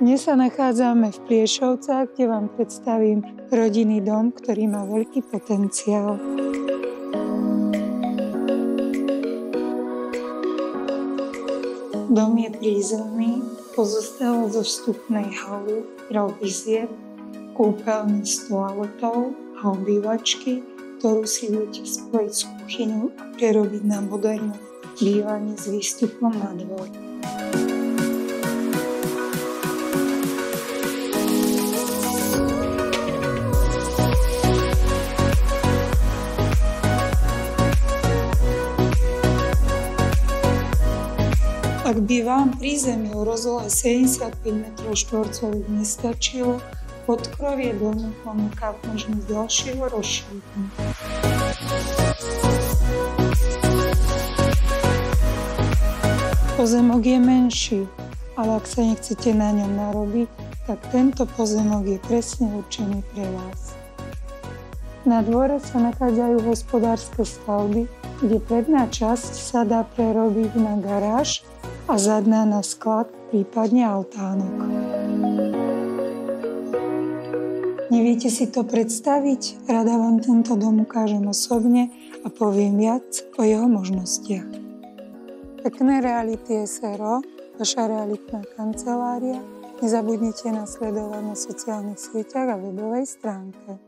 Dnes sa nachádzame v Pliešovcách, kde vám predstavím rodinný dom, ktorý má veľký potenciál. Dom je prízemný, pozostal zo vstupnej haly, troch kúpeľne s toaletou a obývačky, ktorú si viete spojiť s kuchyňou a prerobiť na moderné bývanie s výstupom na dvor. Ak by vám prízemie o rozlohe 75 m2 nestačilo, podkrovie domu ponúka možnosť ďalšieho rozšírenia. Pozemok je menší, ale ak sa nechcete na ňom narobiť, tak tento pozemok je presne určený pre vás. Na dvore sa nachádzajú hospodárske stavby, kde predná časť sa dá prerobiť na garáž a zadná na sklad, prípadne altánok. Neviete si to predstaviť? Rada vám tento dom ukážem osobne a poviem viac o jeho možnostiach. Pekné reality SRO, vaša realitná kancelária. Nezabudnite nás sledovať na sociálnych sieťach a webovej stránke.